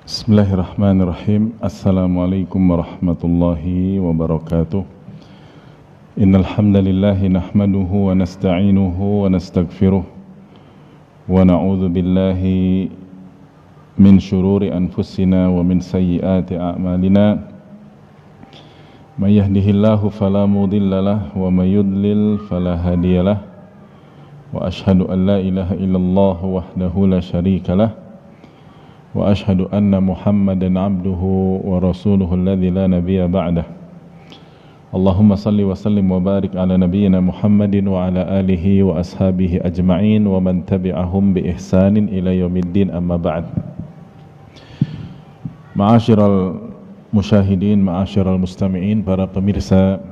Bismillahirrahmanirrahim. Assalamualaikum warahmatullahi wabarakatuh. Innal hamdalillah nahmaduhu wa nasta'inuhu wa nastaghfiruh wa na'udzu billahi min shururi anfusina wa min sayyiati a'malina. May yahdihillahu fala mudilla lahu wa may yudlil fala hadiyalah. Wa ashhadu an la ilaha illallah wahdahu la syarika lah. Wa ashhadu anna Muhammadan abduhu wa rasuluhu alladzi la nabiyya ba'dah. Allahumma salli wa sallim wa barik ala nabiyyina Muhammadin wa ala alihi wa ashabihi ajma'in wa man tabi'ahum bi ihsanin ila yaumiddin, amma ba'd. Ma'asyiral musyahidin, ma'asyiral mustami'in, para pemirsa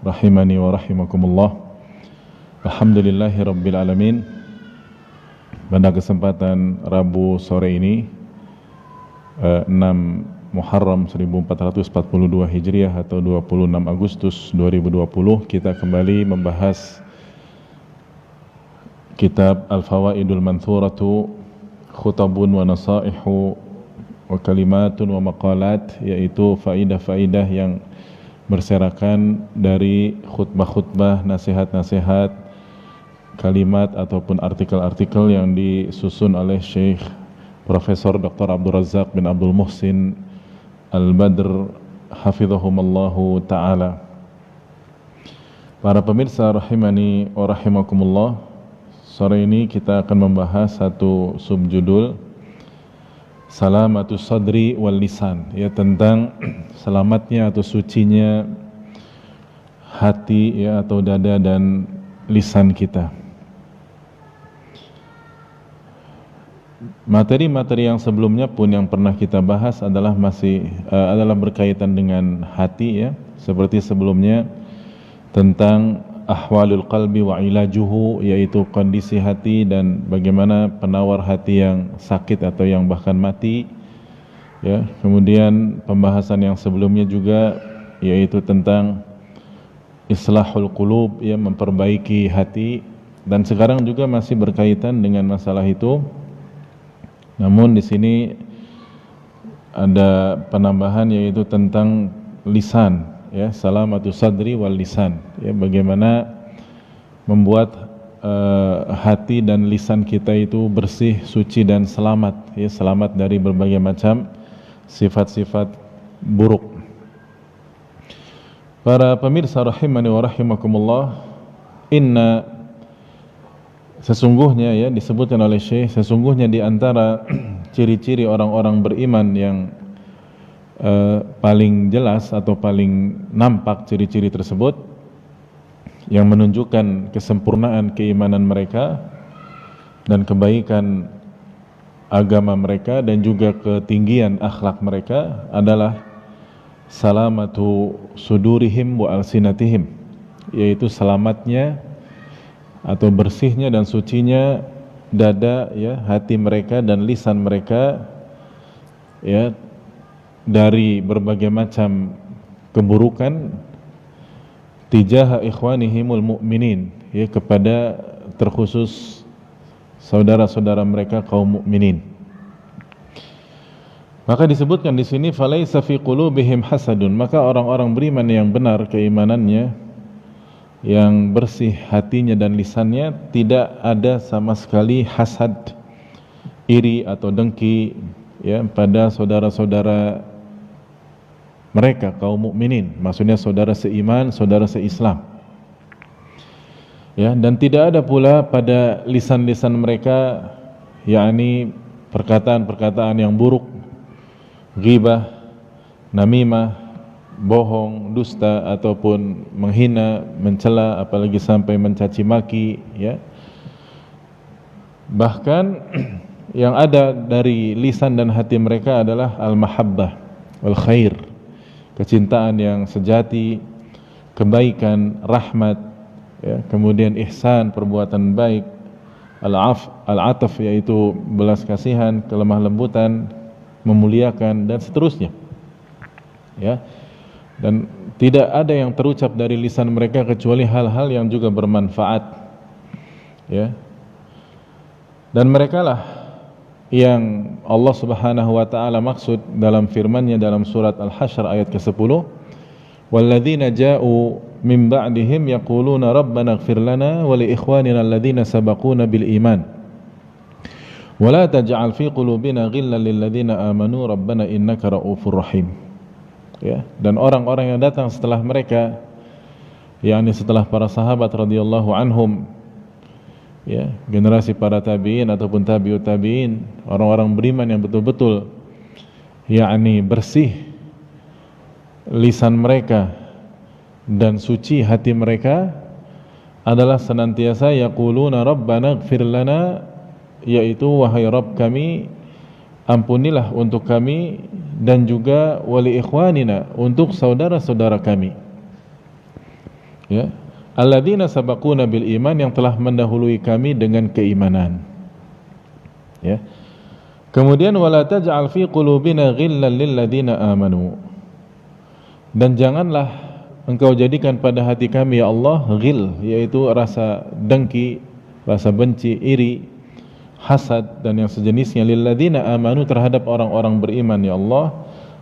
rahimani wa rahimakumullah. Alhamdulillahi rabbil alamin. Pada kesempatan Rabu sore ini 6 Muharram 1442 Hijriah atau 26 Agustus 2020, kita kembali membahas kitab Al-Fawaidul Manthuratu Khutabun wa Nasaihu wa Kalimatun wa Maqalat, yaitu faidah-faidah yang berserakan dari khutbah-khutbah, nasihat-nasihat, kalimat ataupun artikel-artikel yang disusun oleh Syekh Profesor Dr. Abdul Razak bin Abdul Muhsin Al-Badr hafizahumallahu ta'ala. Para pemirsa rahimani wa rahimakumullah, sore ini kita akan membahas satu subjudul Salamatus Sadri wal Lisan, ya, tentang selamatnya atau sucinya hati, ya, atau dada dan lisan kita. Materi-materi yang sebelumnya pun yang pernah kita bahas adalah adalah berkaitan dengan hati, ya, seperti sebelumnya tentang ahwalul qalbi wa ilajuhu, yaitu kondisi hati dan bagaimana penawar hati yang sakit atau yang bahkan mati, ya. Kemudian pembahasan yang sebelumnya juga yaitu tentang islahul qulub, ya, memperbaiki hati, dan sekarang juga masih berkaitan dengan masalah itu. Namun di sini ada penambahan yaitu tentang lisan, ya, salamatus sadri wal lisan, ya, bagaimana membuat hati dan lisan kita itu bersih, suci dan selamat, ya, selamat dari berbagai macam sifat-sifat buruk. Para pemirsa rahimani wa rahimakumullah, sesungguhnya, ya, disebutkan oleh Syekh, sesungguhnya di antara ciri-ciri orang-orang beriman yang paling jelas atau paling nampak ciri-ciri tersebut yang menunjukkan kesempurnaan keimanan mereka dan kebaikan agama mereka dan juga ketinggian akhlak mereka adalah salamatu sudurihim wa alsinatihim, yaitu selamatnya atau bersihnya dan sucinya dada, ya, hati mereka dan lisan mereka, ya, dari berbagai macam keburukan tijaha ikhwanihimul mu'minin, ya, kepada terkhusus saudara-saudara mereka kaum mukminin. Maka disebutkan di sini falaisa fi qulubihim hasadun, maka orang-orang beriman yang benar keimanannya, yang bersih hatinya dan lisannya, tidak ada sama sekali hasad, iri atau dengki, ya, pada saudara-saudara mereka kaum mukminin, maksudnya saudara seiman, saudara seislam, ya. Dan tidak ada pula pada lisan-lisan mereka yakni perkataan-perkataan yang buruk, ghibah, namimah, bohong, dusta, ataupun menghina, mencela, apalagi sampai mencaci maki, ya. Bahkan yang ada dari lisan dan hati mereka adalah al-mahabbah wal khair, kecintaan yang sejati, kebaikan, rahmat, ya, kemudian ihsan, perbuatan baik, al-ataf, yaitu belas kasihan, kelemah lembutan, memuliakan, dan seterusnya, ya. Dan tidak ada yang terucap dari lisan mereka kecuali hal-hal yang juga bermanfaat, ya. Dan mereka lah yang Allah Subhanahu wa taala maksud dalam firman-Nya dalam surat Al-Hasyr ayat ke-10, walladzina ja'u min ba'dihim yaquluna rabbana ighfir lana wa li ikhwanina alladzina sabaquna bil iman wa la taj'al fi qulubina ghillan lil ladzina amanu rabbana innaka ra'ufur rahim. Ya, dan orang-orang yang datang setelah mereka, yakni setelah para sahabat radhiyallahu anhum, ya, generasi para tabi'in ataupun tabi'ut tabi'in, orang-orang beriman yang betul-betul yakni bersih lisan mereka dan suci hati mereka, adalah senantiasa yaquluna rabbana ighfir lana, yaitu wahai Rabb kami, ampunilah untuk kami, dan juga wali ikhwanina, untuk saudara-saudara kami, ya, alladzina sabaquna bil iman, yang telah mendahului kami dengan keimanan. Ya. Kemudian wala taj'al fi qulubina ghillan lil ladzina amanu, dan janganlah engkau jadikan pada hati kami ya Allah ghil, yaitu rasa dengki, rasa benci, iri, hasad dan yang sejenisnya, lil ladzina amanu, terhadap orang-orang beriman ya Allah.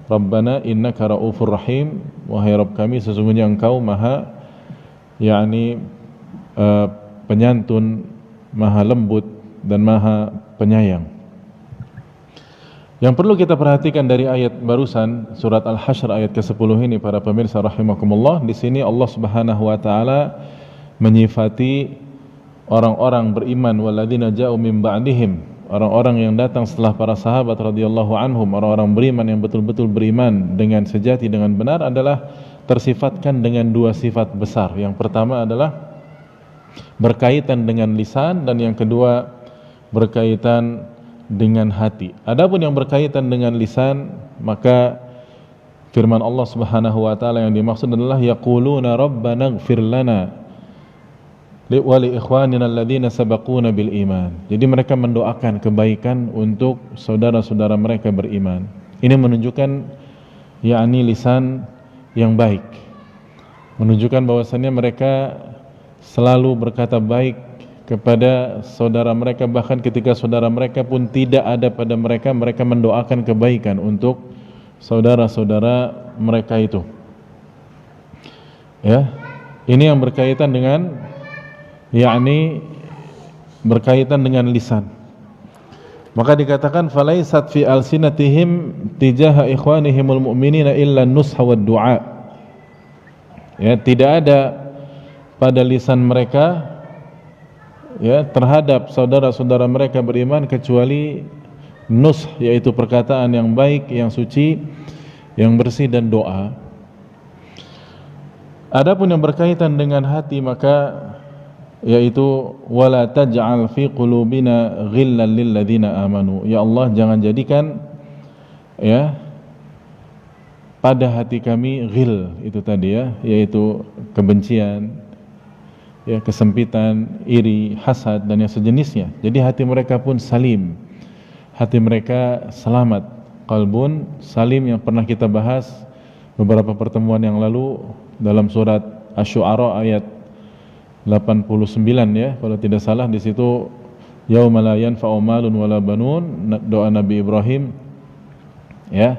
Rabbana innaka raufur rahim, wahai Rabb kami, sesungguhnya engkau maha, yakni penyantun, maha lembut dan maha penyayang. Yang perlu kita perhatikan dari ayat barusan surat Al-Hasyr ayat ke-10 ini, para pemirsa rahimakumullah, di sini Allah Subhanahu wa taala menyifati orang-orang beriman, walladzina ja'u min ba'dihim, orang-orang yang datang setelah para sahabat radhiyallahu anhum, orang-orang beriman yang betul-betul beriman dengan sejati, dengan benar, adalah tersifatkan dengan dua sifat besar. Yang pertama adalah berkaitan dengan lisan, dan yang kedua berkaitan dengan hati. Adapun yang berkaitan dengan lisan, maka firman Allah Subhanahu wa taala yang dimaksud adalah yaquluna rabbana ighfir lana wa li ikhwanina alladzina sabaquna bil iman. Jadi mereka mendoakan kebaikan untuk saudara-saudara mereka beriman. Ini menunjukkan yakni lisan yang baik, menunjukkan bahwasannya mereka selalu berkata baik kepada saudara mereka, bahkan ketika saudara mereka pun tidak ada pada mereka, mereka mendoakan kebaikan untuk saudara-saudara mereka itu. Ya, ini yang berkaitan dengan yakni berkaitan dengan lisan. Maka dikatakan falaisat fi alsinatihim tijaha ikhwanihimul mu'minina illa nusha wad du'a. Ya, tidak ada pada lisan mereka, ya, terhadap saudara-saudara mereka beriman kecuali nush, yaitu perkataan yang baik, yang suci, yang bersih, dan doa. Adapun yang berkaitan dengan hati, maka yaitu wala taj'al fi qulubina ghillan lil ladzina amanu. Ya Allah, jangan jadikan ya pada hati kami ghil, itu tadi ya, yaitu kebencian, ya, kesempitan, iri, hasad dan yang sejenisnya. Jadi hati mereka pun salim, hati mereka selamat, qalbun salim, yang pernah kita bahas beberapa pertemuan yang lalu dalam surat Asy-Syu'ara ayat 89 ya, kalau tidak salah. Di situ yauma la yanfa'u malun wala banun, doa Nabi Ibrahim ya,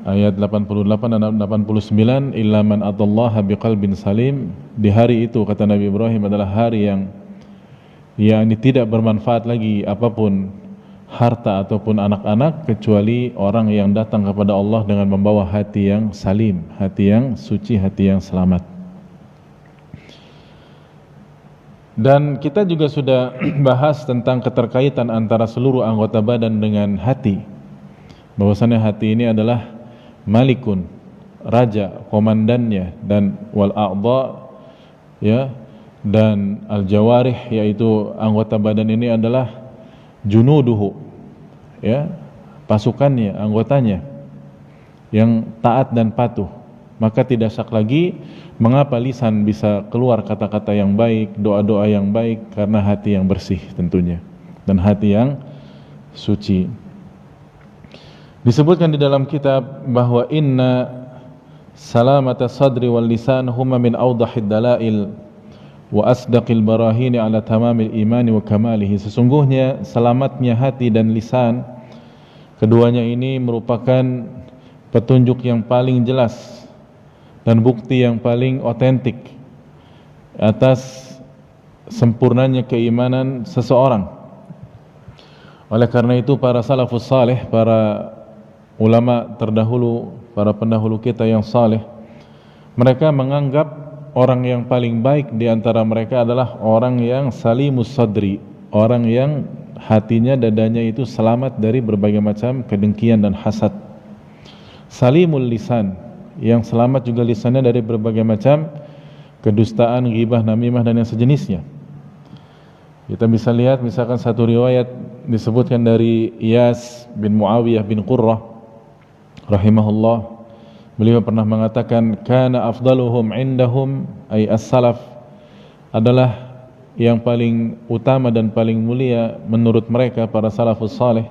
ayat 88 dan 89, illa man atallaha biqalbin salim. Di hari itu kata Nabi Ibrahim adalah hari yang ini tidak bermanfaat lagi apapun harta ataupun anak-anak, kecuali orang yang datang kepada Allah dengan membawa hati yang salim, hati yang suci, hati yang selamat. Dan kita juga sudah bahas tentang keterkaitan antara seluruh anggota badan dengan hati, bahwasannya hati ini adalah malikun, raja, komandannya, dan wal a'dha ya, dan al jawarih, yaitu anggota badan ini adalah junuduhu ya, pasukannya, anggotanya yang taat dan patuh. Maka tidak syak lagi mengapa lisan bisa keluar kata-kata yang baik, doa-doa yang baik, karena hati yang bersih tentunya, dan hati yang suci. Disebutkan di dalam kitab bahwa inna salamata sadri wal lisan huma min awdahid dalail wa asdaqil barahini ala tamamil imani wa kamalihi. Sesungguhnya selamatnya hati dan lisan, keduanya ini merupakan petunjuk yang paling jelas dan bukti yang paling otentik atas sempurnanya keimanan seseorang. Oleh karena itu para salafus saleh, para ulama terdahulu, para pendahulu kita yang saleh, mereka menganggap orang yang paling baik di antara mereka adalah orang yang salimus sadri, orang yang hatinya, dadanya itu selamat dari berbagai macam kedengkian dan hasad. Salimul lisan, yang selamat juga lisannya dari berbagai macam kedustaan, ghibah, namimah dan yang sejenisnya. Kita bisa lihat misalkan satu riwayat disebutkan dari Iyas bin Muawiyah bin Qurrah rahimahullah. Beliau pernah mengatakan, kana afdaluhum indahum, ay as-salaf, adalah yang paling utama dan paling mulia menurut mereka para salafus saleh.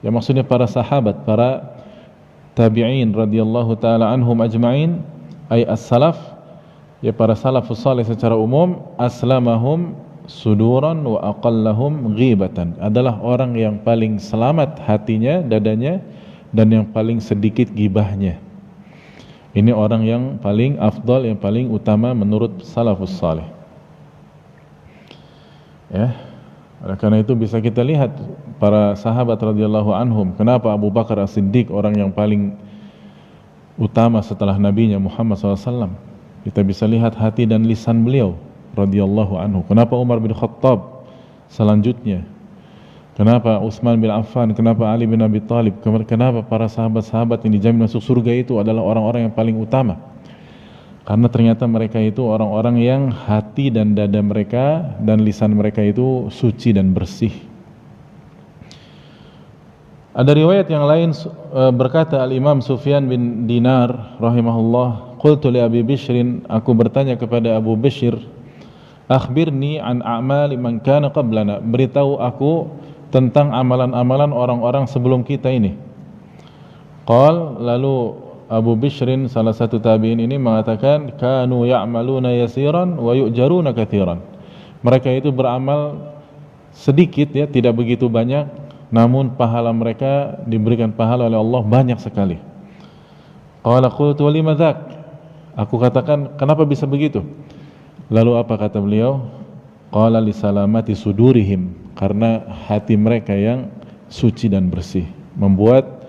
Yang maksudnya para sahabat, para tabi'in radhiyallahu taala anhum ajma'in, ay as-salaf, ya para salafus saleh secara umum, aslamahum suduran wa aqallahum ghibatan, adalah orang yang paling selamat hatinya, dadanya, dan yang paling sedikit gibahnya. Ini orang yang paling afdal, yang paling utama menurut salafus saleh. Ya, oleh karena itu bisa kita lihat para sahabat radhiyallahu anhum, kenapa Abu Bakar As-Siddiq orang yang paling utama setelah nabinya Muhammad SAW. Kita bisa lihat hati dan lisan beliau radhiyallahu anhu. Kenapa Umar bin Khattab selanjutnya? Kenapa Utsman bin Affan? Kenapa Ali bin Abi Thalib? Kenapa para sahabat-sahabat yang dijamin masuk surga itu adalah orang-orang yang paling utama? Karena ternyata mereka itu orang-orang yang hati dan dada mereka dan lisan mereka itu suci dan bersih. Ada riwayat yang lain berkata Al-Imam Sufyan bin Dinar rahimahullah, qultu li Abi Bishrin, aku bertanya kepada Abu Bishr, akhbirni an a'mali man kana qablana, beritahu aku tentang amalan-amalan orang-orang sebelum kita ini. Qal, lalu Abu Bishrin, salah satu tabi'in ini mengatakan, kanu ya'maluna yasiran wa yu'jaruna katsiran. Mereka itu beramal sedikit, ya, tidak begitu banyak, namun pahala mereka diberikan pahala oleh Allah banyak sekali. Qala qultu wa lima dzak? Aku katakan, kenapa bisa begitu? Lalu apa kata beliau? Qala li salamati sudurihim, karena hati mereka yang suci dan bersih membuat,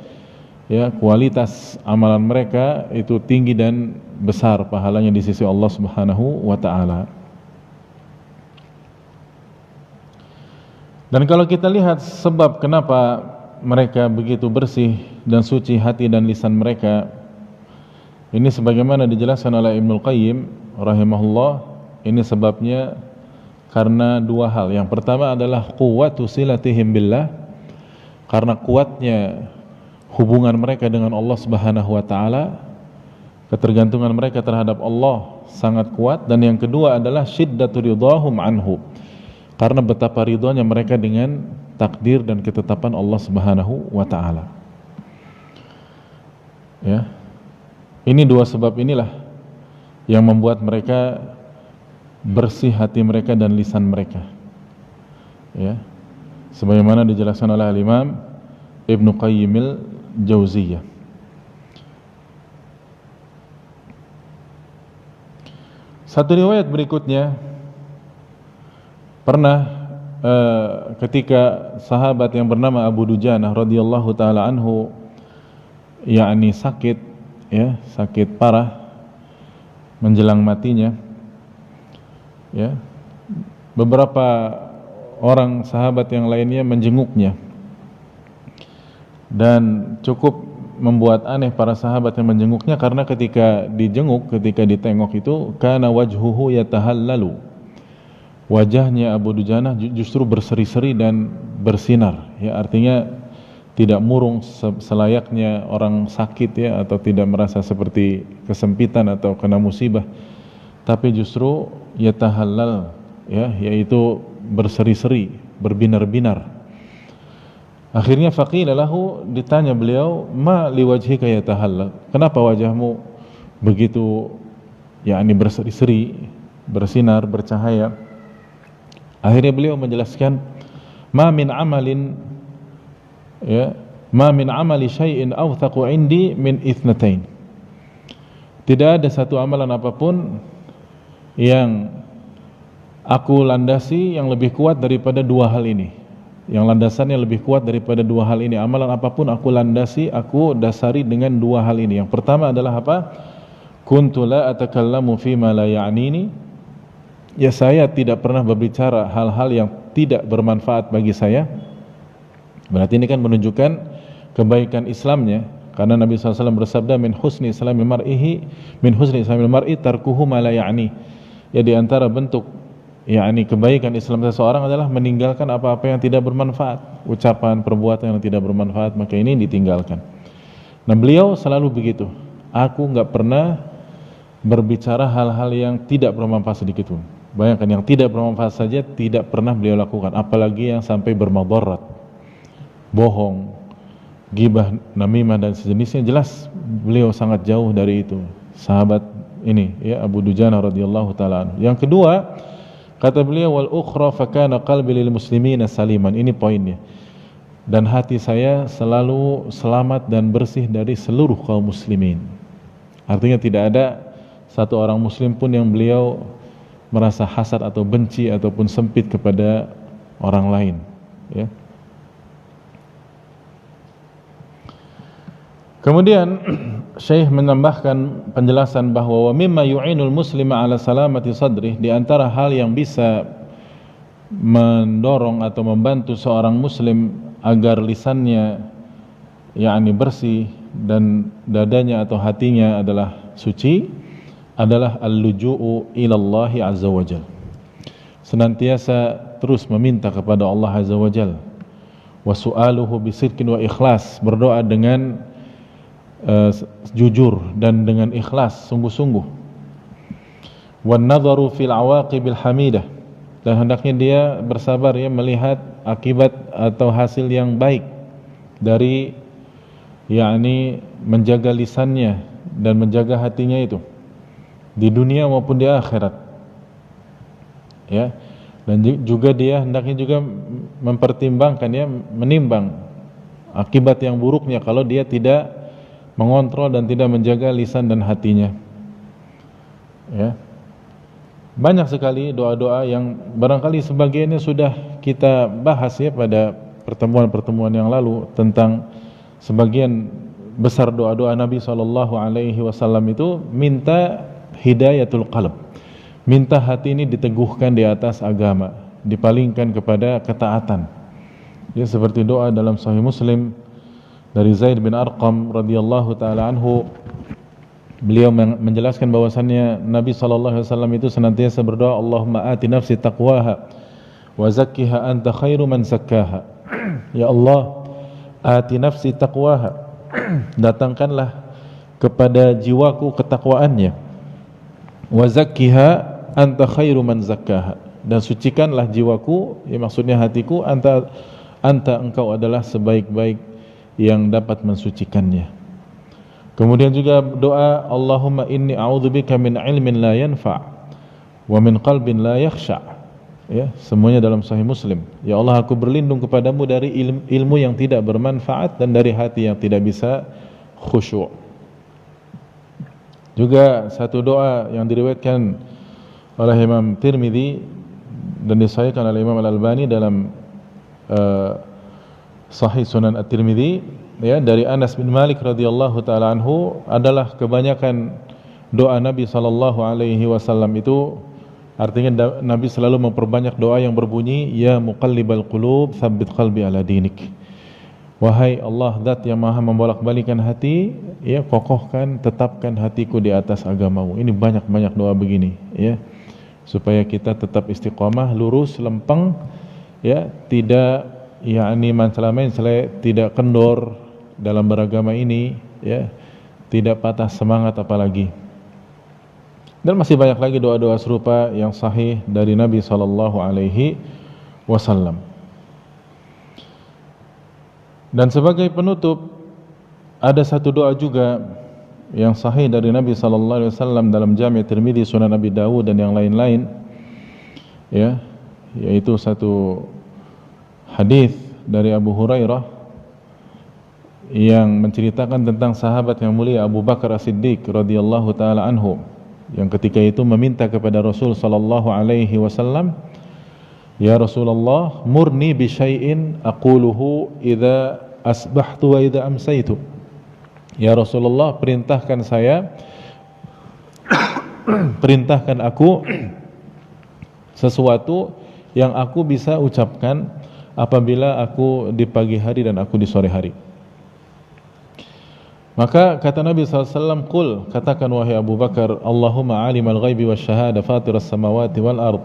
ya, kualitas amalan mereka itu tinggi dan besar pahalanya di sisi Allah Subhanahu wa taala. Dan kalau kita lihat sebab kenapa mereka begitu bersih dan suci hati dan lisan mereka, ini sebagaimana dijelaskan oleh Ibnul Qayyim rahimahullah, ini sebabnya karena dua hal. Yang pertama adalah quwwatu silatihim billah, karena kuatnya hubungan mereka dengan Allah Subhanahu wa taala, ketergantungan mereka terhadap Allah sangat kuat. Dan yang kedua adalah syiddatu ridhahum anhu, karena betapa ridhonya mereka dengan takdir dan ketetapan Allah Subhanahu wa taala. Ya. Ini dua sebab inilah yang membuat mereka bersih hati mereka dan lisan mereka, ya, sebagaimana dijelaskan oleh Al-Imam Ibnu Qayyim al-Jauziyah. Satu riwayat berikutnya, pernah ketika sahabat yang bernama Abu Dujanah radhiyallahu taala anhu, yakni sakit, ya, sakit parah menjelang matinya, ya, beberapa orang sahabat yang lainnya menjenguknya, dan cukup membuat aneh para sahabat yang menjenguknya, karena ketika dijenguk, ketika ditengok itu, kana wajhuhu yatahallalu, wajahnya Abu Dujanah justru berseri-seri dan bersinar, ya, artinya tidak murung selayaknya orang sakit, ya, atau tidak merasa seperti kesempitan atau kena musibah, tapi justru yatahallal, ya, yaitu berseri-seri, berbinar-binar. Akhirnya faqila lahu, ditanya beliau, ma liwajhika yatahallal, kenapa wajahmu begitu, yakni berseri-seri, bersinar, bercahaya. Akhirnya beliau menjelaskan, ma min amalin, ya, ma min amali syai'in awthaqu indi min ithnatain. Tidak ada satu amalan apapun yang aku landasi yang lebih kuat daripada dua hal ini. Yang landasannya lebih kuat daripada dua hal ini. Amalan apapun aku landasi, aku dasari dengan dua hal ini. Yang pertama adalah apa? Kuntu la atakallamu fima la ya'nini. Ya, saya tidak pernah berbicara hal-hal yang tidak bermanfaat bagi saya. Berarti ini kan menunjukkan kebaikan Islamnya, karena Nabi SAW bersabda, min husni islamil mar'i tarkuhu ma la ya'ni. Ya, di antara bentuk yakni kebaikan Islam seseorang adalah meninggalkan apa-apa yang tidak bermanfaat, ucapan, perbuatan yang tidak bermanfaat, maka ini ditinggalkan. Nah, beliau selalu begitu. Aku enggak pernah berbicara hal-hal yang tidak bermanfaat sedikit pun. Bayangkan, yang tidak bermanfaat saja tidak pernah beliau lakukan, apalagi yang sampai bermadarat, bohong, ghibah, namimah dan sejenisnya. Jelas beliau sangat jauh dari itu. Sahabat ini, ya, Abu Dujana radhiyallahu taala anhu. Yang kedua, kata beliau, wal ukhra fa kana qalbi lil muslimina saliman. Ini poinnya. Dan hati saya selalu selamat dan bersih dari seluruh kaum muslimin. Artinya tidak ada satu orang muslim pun yang beliau merasa hasad atau benci ataupun sempit kepada orang lain, ya. Kemudian Syekh menambahkan penjelasan bahwa wa mimma yu'inul muslima ala salamati sadrih, di antara hal yang bisa mendorong atau membantu seorang muslim agar lisannya yakni bersih dan dadanya atau hatinya adalah suci, adalah al-luju'u ilallahi azza wajal. Senantiasa terus meminta kepada Allah azza wajal. Wa su'aluhu bisidqin wa ikhlas, berdoa dengan jujur dan dengan ikhlas, sungguh-sungguh. Wan nadharu fil awaqibil hamidah, dan hendaknya dia bersabar, ya, melihat akibat atau hasil yang baik dari yakni menjaga lisannya dan menjaga hatinya itu di dunia maupun di akhirat, ya. Dan juga dia hendaknya juga mempertimbangkan, ya, menimbang akibat yang buruknya kalau dia tidak mengontrol dan tidak menjaga lisan dan hatinya, ya. Banyak sekali doa-doa yang barangkali sebagiannya sudah kita bahas, ya, pada pertemuan-pertemuan yang lalu, tentang sebagian besar doa-doa Nabi SAW itu minta hidayatul qalb, minta hati ini diteguhkan di atas agama, dipalingkan kepada ketaatan. Ya, seperti doa dalam Sahih Muslim dari Zaid bin Arqam radhiyallahu taala anhu, beliau menjelaskan bahwasannya Nabi SAW itu senantiasa berdoa, Allahumma ati nafsi taqwaha wa zakkiha anta khairu man zakkaha. Ya Allah, ati nafsi taqwaha, datangkanlah kepada jiwaku ketakwaannya, wa zakkiha anta khairu man zakkaha, dan sucikanlah jiwaku, ya, maksudnya hatiku, anta engkau adalah sebaik-baik yang dapat mensucikannya. Kemudian juga doa, Allahumma inni a'udzubika min ilmin la yanfa' wa min qalbin la yakhsha'. Ya, semuanya dalam Sahih Muslim. Ya Allah, aku berlindung kepadamu dari ilmu yang tidak bermanfaat dan dari hati yang tidak bisa khusyuk. Juga satu doa yang diriwayatkan oleh Imam Tirmidzi dan disahihkan oleh Imam Al-Albani dalam Sahih Sunan At-Tirmidzi, ya, dari Anas bin Malik radhiyallahu taala anhu, adalah kebanyakan doa Nabi sallallahu alaihi wasallam itu, artinya Nabi selalu memperbanyak doa yang berbunyi, ya muqallibal qulub tsabbit qalbi ala dinik. Wahai Allah, zat yang maha membolak-balikan hati, ya, kokohkan, tetapkan hatiku di atas agamamu. Ini banyak-banyak doa begini, ya, supaya kita tetap istiqamah, lurus, lempeng, ya, tidak yakni main tidak kendor dalam beragama ini, ya, tidak patah semangat apalagi. Dan masih banyak lagi doa-doa serupa yang sahih dari Nabi sallallahu alaihi wasallam. Dan sebagai penutup, ada satu doa juga yang sahih dari Nabi sallallahu alaihi wasallam dalam Jami' Tirmidzi, Sunan Abi Dawud dan yang lain-lain, ya, yaitu satu hadis dari Abu Hurairah yang menceritakan tentang sahabat yang mulia Abu Bakar As-Siddiq radhiyallahu taala anhu, yang ketika itu meminta kepada Rasul sallallahu alaihi wasallam, "Ya Rasulullah, murni bi syai'in aquluhu idza asbahtu wa idza amsaitu." Ya Rasulullah, perintahkan aku sesuatu yang aku bisa ucapkan apabila aku di pagi hari dan aku di sore hari. Maka kata Nabi SAW, "Qul," katakan wahai Abu Bakar, "Allahumma alimal ghaibi wasyahada fatiras samawati wal ard,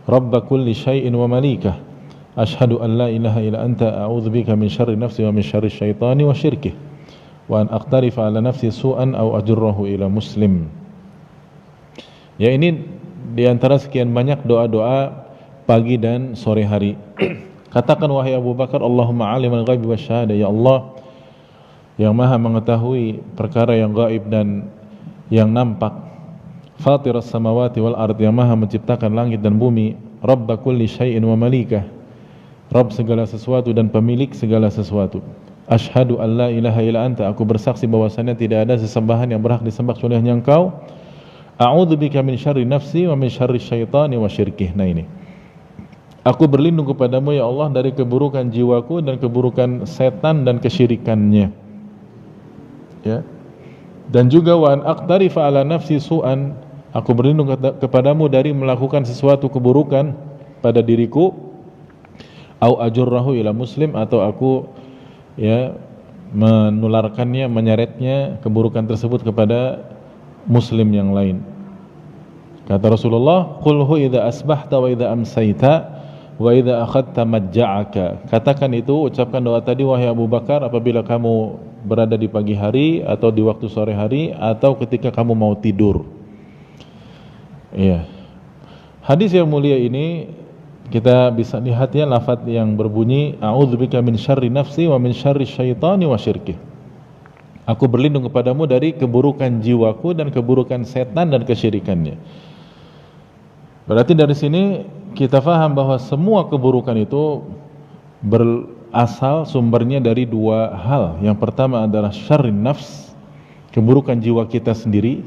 rabba kulli syai'in wa malikah, ashhadu an la ilaha illa anta a'udzubika min syarri nafsi wa min syarri syaitani wa syirkih, wa an aqtarifa ala nafsi su'an aw ajurrahu ila muslim." Ya, ini diantara sekian banyak doa-doa pagi dan sore hari. Katakan wahai Abu Bakar, Allahumma alimal ghaibi wasyahada, ya Allah yang maha mengetahui perkara yang gaib dan yang nampak, fatiras samawati wal ard, yang maha menciptakan langit dan bumi, rabba kulli syai'in wa malikah, Rabb segala sesuatu dan pemilik segala sesuatu, asyhadu an la ilaha illa anta, aku bersaksi bahwasanya tidak ada sesembahan yang berhak disembah kecuali hanya Engkau, a'udzubika min syarri nafsi wa min syarri syaitani wa syirkih. Nah ini, aku berlindung kepadamu ya Allah dari keburukan jiwaku dan keburukan setan dan kesyirikannya, ya. Dan juga wa an aqtarifa ala nafsi su'an, aku berlindung kepadamu dari melakukan sesuatu keburukan pada diriku, au ajurrahu ila muslim, atau aku, ya, menularkannya, menyeretnya keburukan tersebut kepada muslim yang lain. Kata Rasulullah, "Qulhu idza asbahta wa idza amsayta wa idza akhadta majja'aka." Katakan itu, ucapkan doa tadi wahai Abu Bakar apabila kamu berada di pagi hari atau di waktu sore hari atau ketika kamu mau tidur. Iya. Hadis yang mulia ini kita bisa lihat ya, lafaz yang berbunyi a'udzubika min syarri nafsi wa min syarri syaitani wa syirkih. Aku berlindung kepadamu dari keburukan jiwaku dan keburukan setan dan kesyirikannya. Berarti dari sini kita faham bahwa semua keburukan itu berasal sumbernya dari dua hal. Yang pertama adalah syarrin nafs, keburukan jiwa kita sendiri,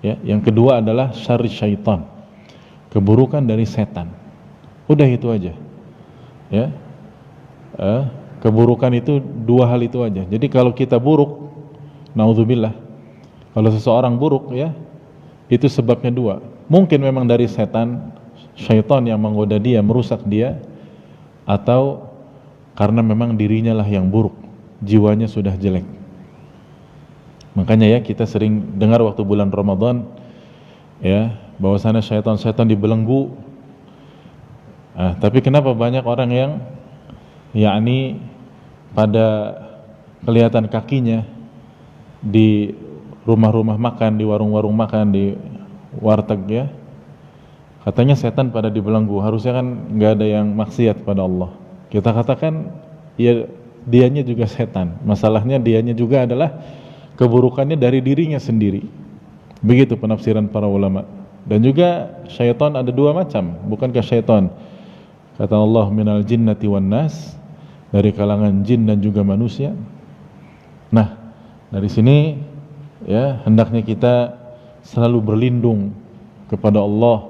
ya. Yang kedua adalah syarri syaitan, keburukan dari setan. Udah itu aja, ya. Keburukan itu dua hal itu aja. Jadi kalau kita buruk, naudzubillah, kalau seseorang buruk, ya, itu sebabnya dua. Mungkin memang dari setan, syaitan yang menggoda dia, merusak dia, atau karena memang dirinya lah yang buruk, jiwanya sudah jelek. Makanya ya, kita sering dengar waktu bulan Ramadan, ya, bahwasanya syaitan-syaitan dibelenggu. Tapi kenapa banyak orang yang, yakni, pada kelihatan kakinya di rumah-rumah makan, di warung-warung makan, di warteg, ya, katanya setan pada dibelenggu. Harusnya kan nggak ada yang maksiat pada Allah. Kita katakan ya, dianya juga setan. Masalahnya dianya juga adalah keburukannya dari dirinya sendiri. Begitu penafsiran para ulama. Dan juga syaitan ada dua macam. Bukankah syaitan, kata Allah, minal jinnati wan nas, dari kalangan jin dan juga manusia. Nah, dari sini, ya, hendaknya kita selalu berlindung kepada Allah,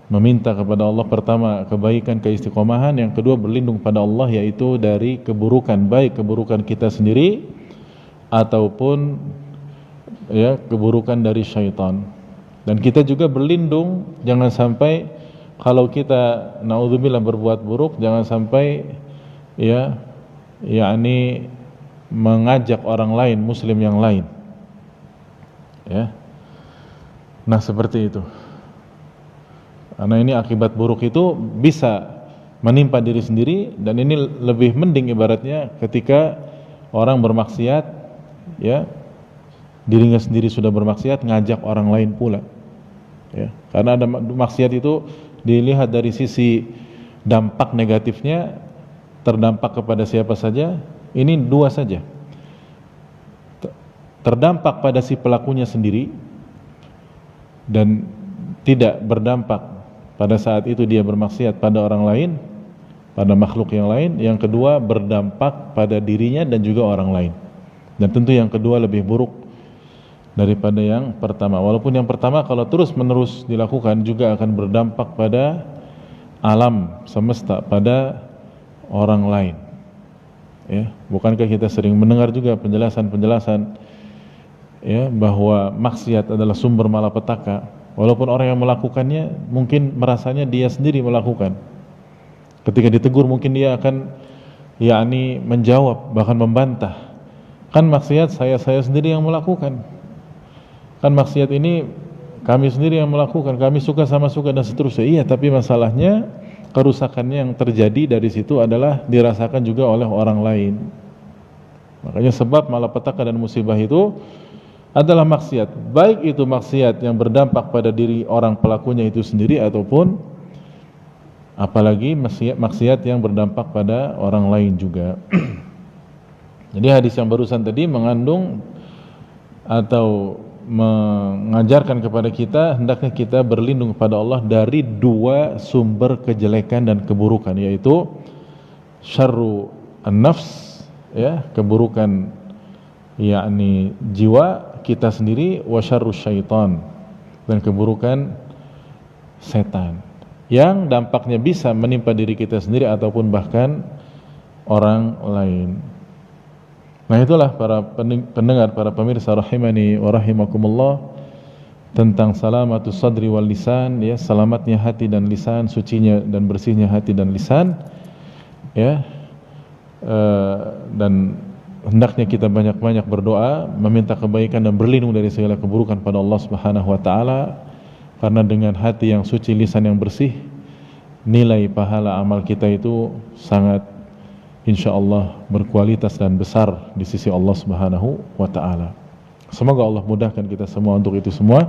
meminta kepada Allah, pertama kebaikan, keistiqomahan, yang kedua berlindung pada Allah, yaitu dari keburukan, baik keburukan kita sendiri ataupun, ya, keburukan dari syaitan. Dan kita juga berlindung jangan sampai kalau kita naudzubillah berbuat buruk, jangan sampai, ya, yakni mengajak orang lain, muslim yang lain, ya. Nah, seperti itu. Karena ini akibat buruk itu bisa menimpa diri sendiri, dan ini lebih mending ibaratnya ketika orang bermaksiat, ya, dirinya sendiri sudah bermaksiat, ngajak orang lain pula, ya. Karena ada maksiat itu dilihat dari sisi dampak negatifnya, terdampak kepada siapa saja. Ini dua saja. terdampak pada si pelakunya sendiri dan tidak berdampak pada saat itu dia bermaksiat pada orang lain, pada makhluk yang lain. Yang kedua, berdampak pada dirinya dan juga orang lain. Dan tentu yang kedua lebih buruk daripada yang pertama. Walaupun yang pertama kalau terus menerus dilakukan juga akan berdampak pada alam semesta, pada orang lain. Ya, bukankah kita sering mendengar juga penjelasan-penjelasan ya bahwa maksiat adalah sumber malapetaka, walaupun orang yang melakukannya mungkin merasanya dia sendiri melakukan. Ketika ditegur mungkin dia akan menjawab, bahkan membantah, kan maksiat saya sendiri yang melakukan, kan maksiat ini kami sendiri yang melakukan, kami suka sama suka dan seterusnya. Iya, tapi masalahnya kerusakannya yang terjadi dari situ adalah dirasakan juga oleh orang lain. Makanya sebab malapetaka dan musibah itu adalah maksiat, baik itu maksiat yang berdampak pada diri orang pelakunya itu sendiri, ataupun apalagi maksiat yang berdampak pada orang lain juga. Jadi hadis yang barusan tadi mengandung atau mengajarkan kepada kita hendaknya kita berlindung kepada Allah dari dua sumber kejelekan dan keburukan, yaitu syarru an-nafs, ya, keburukan jiwa kita sendiri, wa syarru syaitan, dan keburukan setan yang dampaknya bisa menimpa diri kita sendiri ataupun bahkan orang lain. Nah, itulah para pendengar, para pemirsa rahimani wa rahimakumullah, tentang salamatus sadri wal lisan, ya, selamatnya hati dan lisan, sucinya dan bersihnya hati dan lisan, ya. Dan hendaknya kita banyak-banyak berdoa, meminta kebaikan dan berlindung dari segala keburukan pada Allah Subhanahu wa taala, karena dengan hati yang suci, lisan yang bersih, nilai pahala amal kita itu sangat insyaallah berkualitas dan besar di sisi Allah Subhanahu wa taala. Semoga Allah mudahkan kita semua untuk itu semua,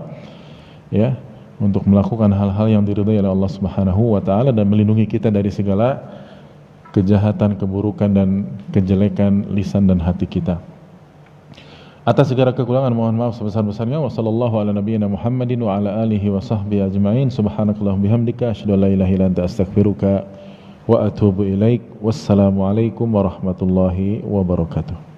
ya, untuk melakukan hal-hal yang diridhai oleh Allah Subhanahu wa taala dan melindungi kita dari segala kejahatan, keburukan dan kejelekan lisan dan hati kita. Atas segala kekurangan mohon maaf sebesar-besarnya. Wassallallahu ala nabiyyina Muhammadin wa ala alihi wa sahbihi ajma'in. Subhanakallahumma bihamdika asyhadu an la ilaha illa anta astaghfiruka wa atubu ilaik. Wassalamu alaikum warahmatullahi wabarakatuh.